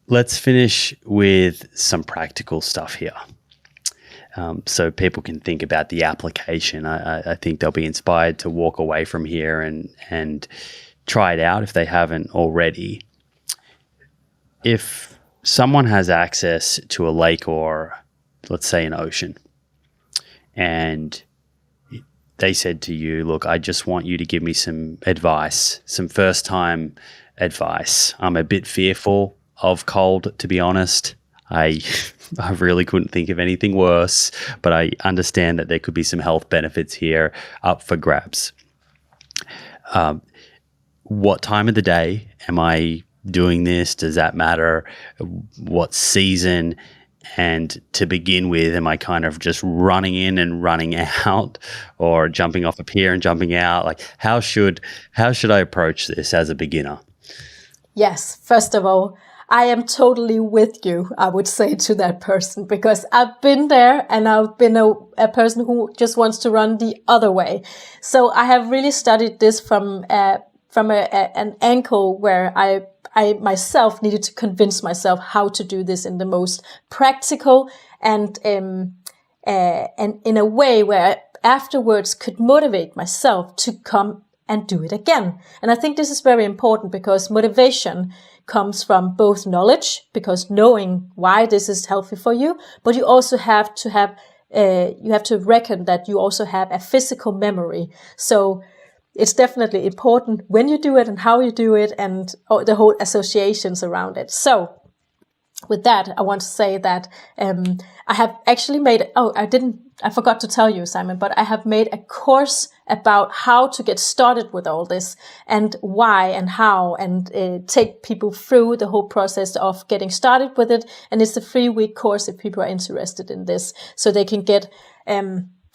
let's finish with some practical stuff here. So people can think about the application. I think they'll be inspired to walk away from here and try it out if they haven't already. If someone has access to a lake or, let's say, an ocean, and they said to you, look, I just want you to give me some advice, some first-time advice. I'm a bit fearful of cold, to be honest. I really couldn't think of anything worse, but I understand that there could be some health benefits here up for grabs. What time of the day am I doing this? Does that matter? What season? And to begin with, am I kind of just running in and running out, or jumping off a pier and jumping out? Like, how should I approach this as a beginner? Yes, first of all, I am totally with you, I would say to that person, because I've been there and I've been a person who just wants to run the other way. So I have really studied this from an angle where I myself needed to convince myself how to do this in the most practical and in a way where I afterwards could motivate myself to come and do it again. And I think this is very important, because motivation comes from both knowledge, because knowing why this is healthy for you, but you also have to reckon that you also have a physical memory. So it's definitely important when you do it and how you do it and the whole associations around it. So with that, I want to say that I have actually I forgot to tell you, Simon, but I have made a course about how to get started with all this and why and how, and take people through the whole process of getting started with it. And it's a 3-week course if people are interested in this, so they can get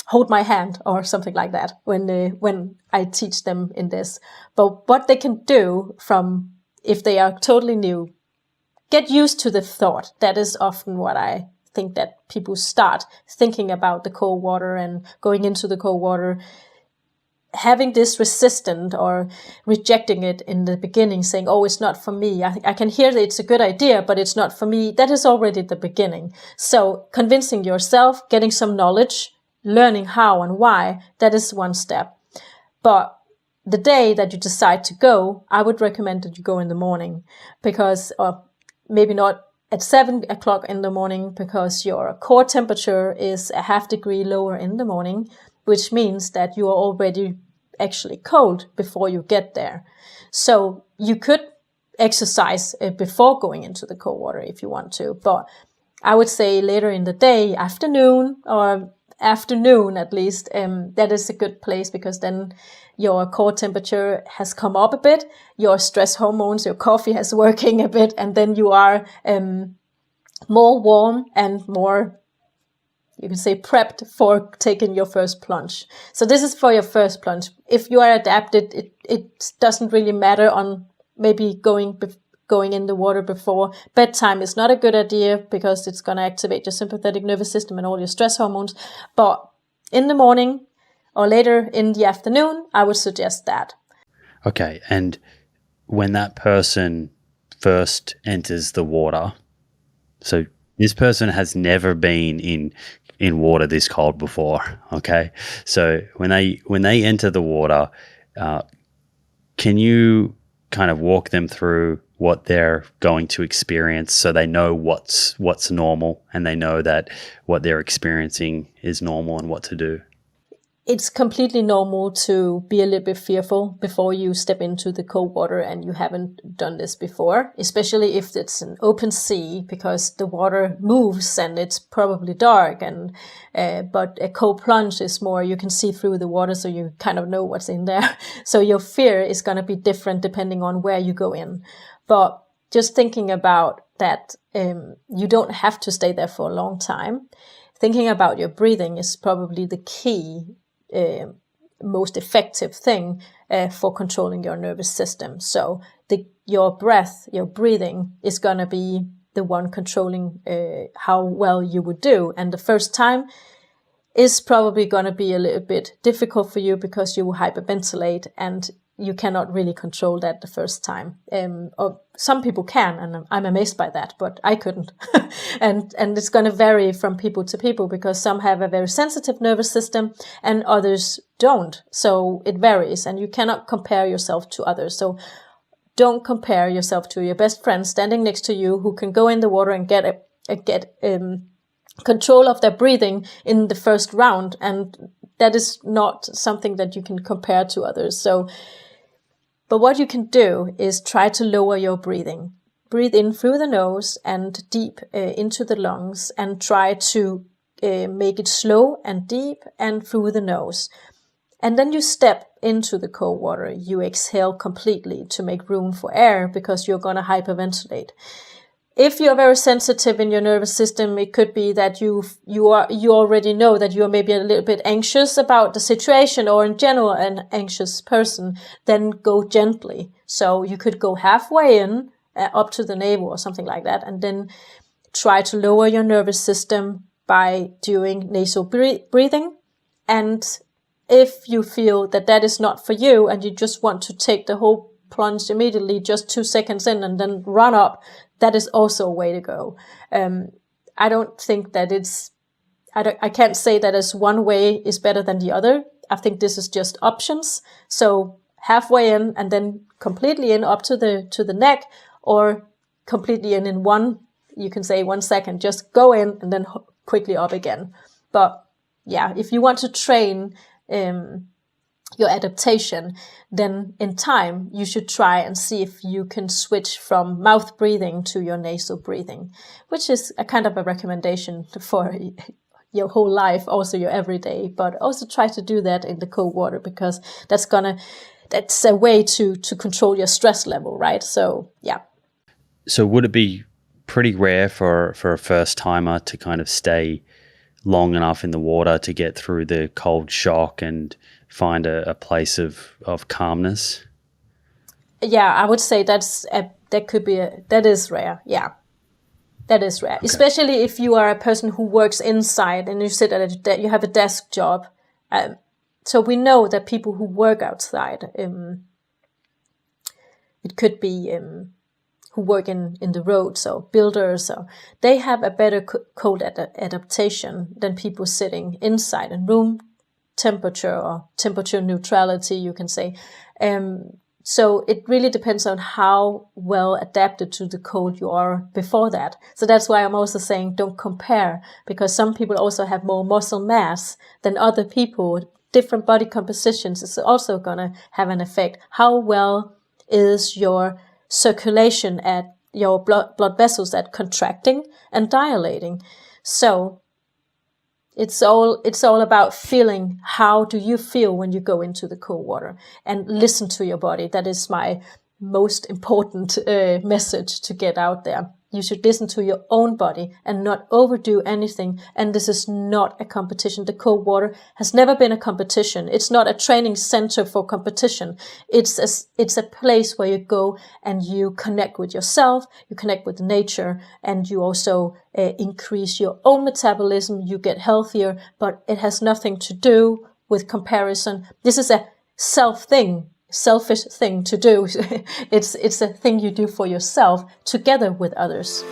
hold my hand or something like that when I teach them in this. But what they can do if they are totally new, get used to the thought. That is often what I think, that people start thinking about the cold water and going into the cold water, having this resistant or rejecting it in the beginning, saying, oh, it's not for me. I can hear that it's a good idea, but it's not for me. That is already the beginning. So convincing yourself, getting some knowledge, learning how and why, that is one step. But the day that you decide to go, I would recommend that you go in the morning, because, or maybe not at 7 o'clock in the morning, because your core temperature is a half degree lower in the morning, which means that you are already actually cold before you get there. So you could exercise before going into the cold water if you want to, but I would say later in the day, afternoon at least, that is a good place, because then your core temperature has come up a bit, your stress hormones, your coffee has working a bit, and then you are more warm and more, you can say, prepped for taking your first plunge. So this is for your first plunge. If you are adapted, it doesn't really matter on maybe going in the water before bedtime is not a good idea, because it's going to activate your sympathetic nervous system and all your stress hormones. But in the morning or later in the afternoon, I would suggest that. Okay. And when that person first enters the water, so this person has never been in water this cold before. Okay. So when they enter the water, can you kind of walk them through what they're going to experience, so they know what's normal, and they know that what they're experiencing is normal and what to do? It's completely normal to be a little bit fearful before you step into the cold water and you haven't done this before, especially if it's an open sea, because the water moves and it's probably dark, and but a cold plunge is more, you can see through the water, so you kind of know what's in there. So your fear is going to be different depending on where you go in. But just thinking about that, you don't have to stay there for a long time. Thinking about your breathing is probably the key, most effective thing for controlling your nervous system. So your breath, your breathing is going to be the one controlling how well you would do. And the first time is probably going to be a little bit difficult for you, because you will hyperventilate, and you cannot really control that the first time. Or some people can, and I'm amazed by that, but I couldn't. and it's going to vary from people to people, because some have a very sensitive nervous system and others don't. So it varies, and you cannot compare yourself to others. So don't compare yourself to your best friend standing next to you who can go in the water and get control of their breathing in the first round. And that is not something that you can compare to others. So, but what you can do is try to lower your breathing. Breathe in through the nose and deep into the lungs, and try to make it slow and deep and through the nose. And then you step into the cold water. You exhale completely to make room for air, because you're going to hyperventilate. If you're very sensitive in your nervous system, it could be that you already know that you're maybe a little bit anxious about the situation, or in general an anxious person. Then go gently. So you could go halfway in, up to the navel or something like that, and then try to lower your nervous system by doing nasal breathing. And if you feel that that is not for you, and you just want to take the whole plunge immediately, just 2 seconds in and then run up, that is also a way to go. I don't think that I can't say that as one way is better than the other. I think this is just options. So halfway in and then completely in up to the neck, or completely in you can say 1 second, just go in and then quickly up again. But yeah, if you want to train your adaptation, then in time you should try and see if you can switch from mouth breathing to your nasal breathing, which is a kind of a recommendation for your whole life, also your everyday, but also try to do that in the cold water, because that's a way to control your stress level, right? So yeah. So would it be pretty rare for a first timer to kind of stay long enough in the water to get through the cold shock and find a place of calmness? Yeah, I would say that is rare. Yeah, that is rare. Okay. Especially if you are a person who works inside and you sit at you have a desk job. So we know that people who work outside, it could be who work in the road, so builders, so they have a better cold adaptation than people sitting inside in room temperature, or temperature neutrality, you can say. So it really depends on how well adapted to the cold you are before that. So that's why I'm also saying don't compare, because some people also have more muscle mass than other people. Different body compositions is also going to have an effect. How well is your circulation at your blood vessels at contracting and dilating? So it's all about feeling. How do you feel when you go into the cold water? And listen to your body. That is my most important message to get out there. You should listen to your own body and not overdo anything. And this is not a competition. The cold water has never been a competition. It's not a training center for competition. It's a place where you go and you connect with yourself, you connect with nature, and you also increase your own metabolism. You get healthier, but it has nothing to do with comparison. This is a selfish thing to do. It's a thing you do for yourself together with others.